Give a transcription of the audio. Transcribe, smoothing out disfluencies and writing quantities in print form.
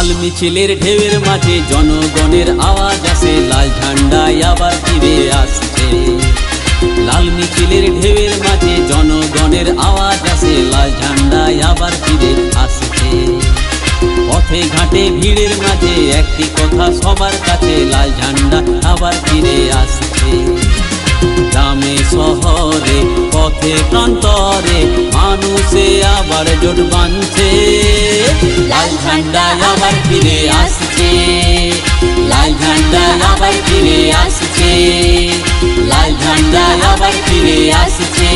লাল মিছিলের ঢেউয়ের মাঝে জনগণের আওয়াজ আসে, লাল ঝান্ডায় আবার ফিরে আসছে। লাল মিছিলের ঢেউয়ের মাঝে জনগণের আওয়াজ আসে, লাল ঝান্ডায় আবার ফিরে আসছে। পথে ঘাটে ভিড়ের মাঝে একটি কথা সবার কাছে, লাল ঝান্ডা আবার ফিরে আসছে। গ্রামে শহরে পথে প্রান্তরে মানুষে আবার জোট বাঁধছে, লাল ঝান্ডা আবার ফিরে আসছে। লাল ঝান্ডা আবার ফিরে আসছে, লাল ঝান্ডা আবার ফিরে আসছে।